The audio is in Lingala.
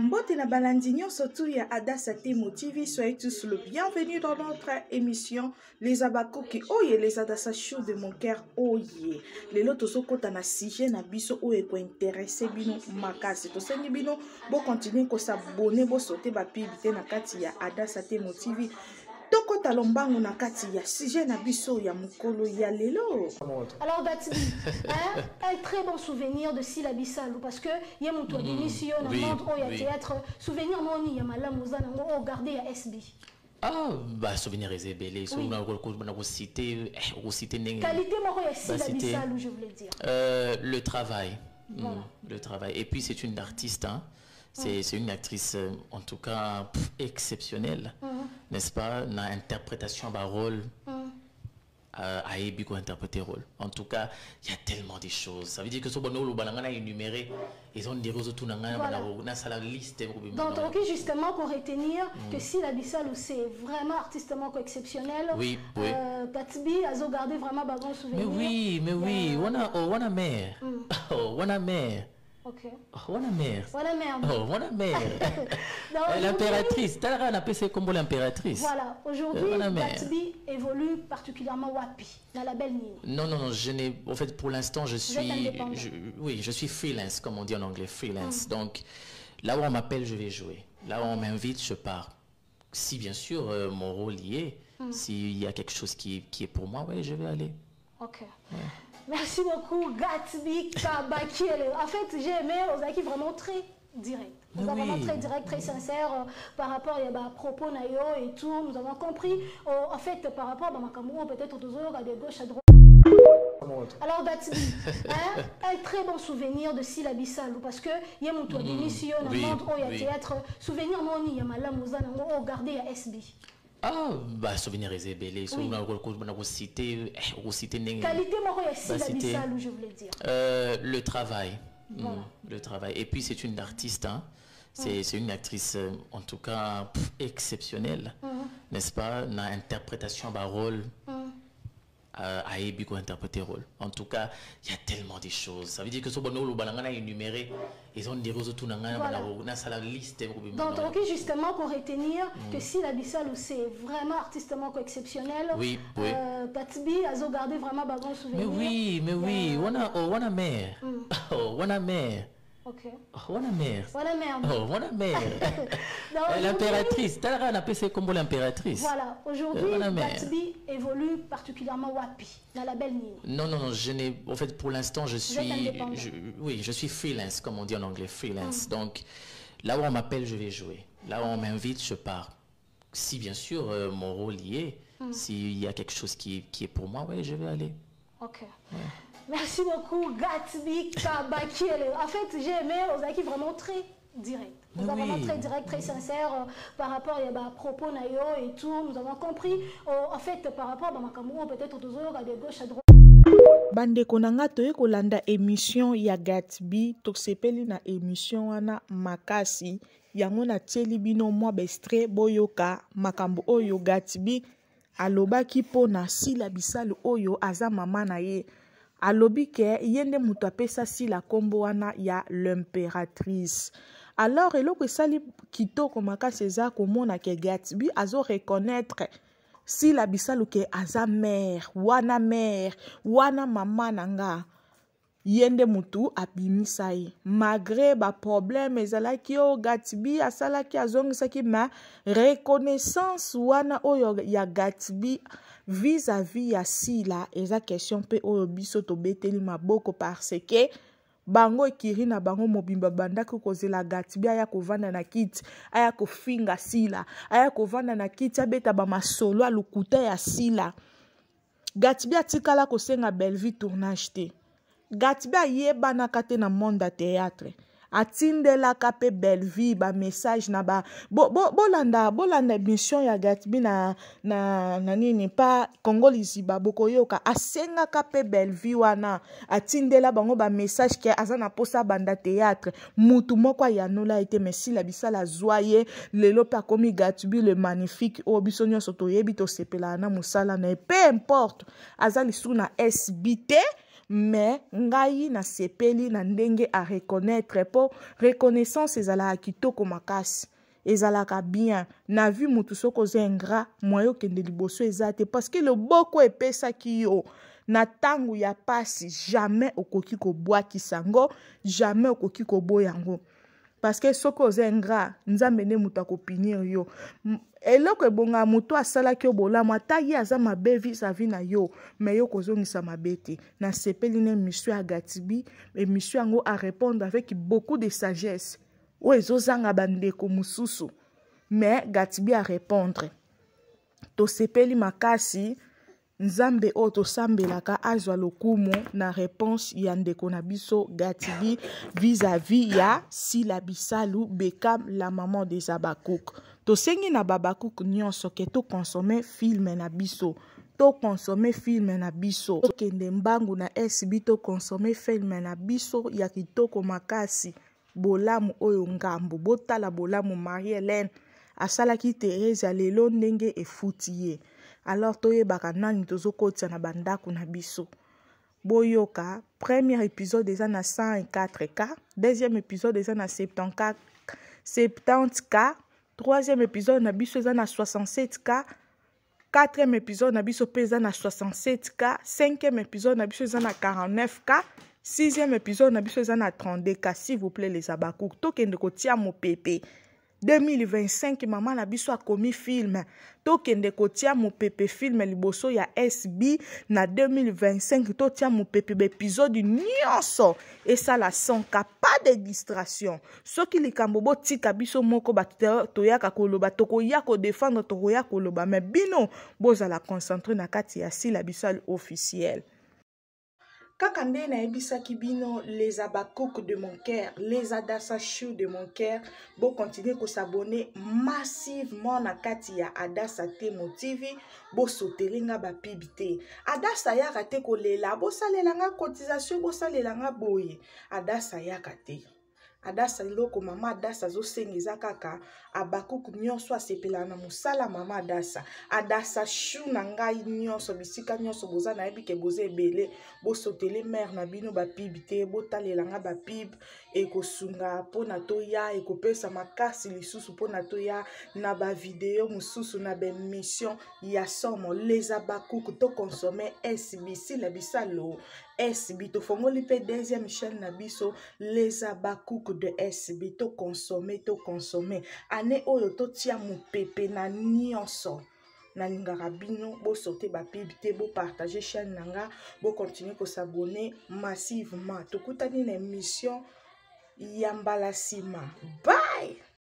Mbote na balandinyo surtout ya Adassa Temo TV, soyez tous le bienvenue dans notre émission Les Abakoki Oye, les Adassa Show de mon cœur Oye. Les lotos sont kota na sujet na biso oye ko intéressé bino makasi. To sengi bino bo continuer ko s'abonner bo sauter ba publicité na kati ya Adassa Temo TV. Toko talombango na kati ya sujet na biso ya mukolo ya lelo. Alors Gatbi, un très bon souvenir de Sila Bissalou parce que y a mon tour d'émission dans le monde où il y a théâtre souvenir moni ya malam ozana ngo garder ya SB. Ah bah souvenir résébélé sur on a cité qualité moko ya Sila Bissalou je voulais dire. Le travail. Le travail et puis c'est une artiste hein. C'est une actrice, en tout cas, exceptionnelle, n'est-ce pas? Dans l'interprétation d'un rôle, à Ebiko interpréter rôle. En tout cas, il y a tellement de choses. Ça veut dire que ce bonheur, le balangana est énuméré, ils ont des choses tout dans la liste. Donc, justement, pour retenir que si la Bissalou, c'est vraiment artistement exceptionnel, oui. Gatbi a gardé vraiment un bon souvenir. Mais oui, on a mère. On a mère. Ok. Oh, on a mère. L'impératrice. T'as l'air d'appeler ça comme l'impératrice. Voilà. Aujourd'hui, Gatbi évolue particulièrement wapi dans la belle ligne. Non. Je n'ai. En fait, pour l'instant, je suis freelance, comme on dit en anglais, freelance. Donc, là où on m'appelle, je vais jouer. Là où on m'invite, je pars. Si bien sûr mon rôle y est, s'il y a quelque chose qui est pour moi, oui, je vais aller. Ok. Ouais. Merci beaucoup, Gatbi Kabaki. En fait, j'ai aimé, vous avez vraiment très direct. Vous avez vraiment très direct, très sincère par rapport à propos Nayo et tout. Nous avons compris, en fait, par rapport à Makamou, peut-être toujours à de gauche à droite. Alors, Gatbi, un très bon souvenir de Sila Bissalou parce que y a mon tour d'émission dans le monde où il y a théâtre. Souvenir moni, ya malam ozana ngo garder ya SB. Ah, bah, souvenir résébélé, sur on a cité qualité moko ya Sila Bissalou, je voulais dire. Le travail. Le travail. Et puis, c'est une artiste, hein. C'est une actrice, en tout cas, exceptionnelle, n'est-ce pas? Dans l'interprétation d'un rôle, à Ebiko interpréter rôle. En tout cas, il y a tellement de choses. Ça veut dire que ce bonheur, le balangana est énuméré, ils ont des choses tout dans la liste. Donc, justement, pour retenir que si la Bissalou, c'est vraiment artistement exceptionnel, Gatbi a gardé vraiment un bon souvenir. Mais oui, on a mère. On a mère. Ok. On a mère. On a mère. L'impératrice. T'as l'air d'appeler ça comme l'impératrice. Voilà. Aujourd'hui, Gatbi évolue particulièrement wapi dans la belle ligne. Non. Je n'ai. En fait, pour l'instant, je suis freelance, comme on dit en anglais, freelance. Donc, là où on m'appelle, je vais jouer. Là où on m'invite, je pars. Si bien sûr mon rôle y est, s'il y a quelque chose qui est pour moi, oui, je vais aller. Ok. Ouais. Merci beaucoup, Gatbi Kabaki. En fait, j'ai aimé, vous avez vraiment très direct. Vous avez vraiment très direct, très sincère par rapport à propos Nayo et tout. Nous avons compris, en fait, par rapport à Makamou, peut-être toujours à de gauche à droite. Bande konanga toye kolanda émission ya Gatbi tosepeli na émission wana makasi yango na tieli bino mwa bestre boyoka makambo oyo Gatbi alobaki pona Sila Bissalou oyo aza mama na ye. Alobi ke yende mutu apesa Sila kombo wana ya l'impératrice. Alors eloko esali kitoko makasi eza komona ke Gatbi azo reconnaître Sila Bissalou ke aza mère, wana mama nanga. Yende mutu abimisa ye. Malgré ba problème ezalaki o Gatbi asalaki azongisaki ma reconnaissance wana oyo ya Gatbi vis-à-vis ya Sila eza question pe oyo biso tobeteli maboko parce que bango ekiri na bango mobimba bandaki kozela Gatbi aya kovanda na kiti aya kofinga Sila aya kovanda na kiti abeta ba masolo alukuta ya Sila. Gatbi atikala kosenga Bellevue tournage te. Gatbi ayebanaka te na monde ya théâtre. Atindelaka pe Bellevue ba message na ba bolanda émission ya Gatbi na nini pa Congo Liziba bokoyoka asengaka pe Bellevue wana atindela bango ba message ke azana posa banda théâtre mutu moko yanola ete merci la Bisala zoye lelo pa komi Gatbi le magnifique o biso nyonso toyebi tosepela na musala na peu importe azali suna SBT mais ngai na sepeli na ndenge a reconnaître po reconnaissance ezalaka kitoko makasi ezalaka bien na vu mutu soko za ingrat moyo kende liboso eza te parce que le boko epesaki yo na tangu ya pasi jamais okoki kobwakisa yango jamais okoki koboya yango parce que soko oza ingrat nzambe nde mutu akopinir yo eloko ebonga mutu asalaki yo bolamu ata ye aza mabe vis-à-vis na yo me yo kozongisa mabe te na sepeli na émission ya Gatibi émission yango a répondre avec beaucoup de sagesse oyo ezozanga bandeko mosusu mais Gatibi a répondre tosepeli makasi nzambe oyo tosambelaka azwa lokumu na réponse ya ndeko na biso Gatibi vis-à-vis ya Sila Bisalu Bekam la maman des Abakouk tosengi na babakouk nyonso ke tokonsome filme na biso tokonsome filme na biso tokende mbangu na SB tokonsome filme na biso ya kitoko makasi bolamu oyo ngambo botala bolamu Marie-Hélène asalaki Thérèse ya lelo ndenge efuti ye alors toyebaka nani tozokotia na bandako na biso boyoka premier épisode eza na 104K deuxième épisode eza na 70K troisième épisode na biso eza na 67K quatrième épisode na biso pe eza na 67K cinquième épisode na biso eza na 49K sixième épisode na biso eza na 32K s'il vous plaît les Abakouk tokende kotia mopepe 2025 maman na biso akomi film tokende kotia mopepe film liboso ya SB na 2025 totia mopepe épisode nyonso esala 100K pas de distraction soki likambo botika biso moko toyaka koloba tokoya kodefendre tokoya koloba mais bino bozala concentré na kati ya Sila Bisalu officiel kaka nde nayebisaki bino les Abakouk de mon cœur, les Adassa Chou de mon cœur, bo continuer ko s'abonner massivement na kati ya Adassa Temo TV, bo sotelinga ba pibité. Adassa ya kate ko lela, bo salelanga cotisation, bo salelanga boye. Adassa ya kate. Adassa loko mama Adassa zo sengiza kaka Abakouk nyonso asepela na musala mama Adassa Adassa Chou na ngai nyonso bisika nyonso boza na yebi ke boza ebele bo sotele mère na bino ba pibité bo talelanga ba pib ekosunga pona toya ekopesa makasi lisusu pona toya na ba vidéo mususu na ba émission ya somo les Abakouk to consommer SB Sila Bisalu SB to fongoli pe deuxième chaîne na biso les Abakouk de SB to consommer ane oyo to tia mopepe na nyonso na lingaka bino bo sorte ba pibité bo partager chaîne nanga bo continuer ko s'abonner massivement tokutani na émission ya mbala sima bye.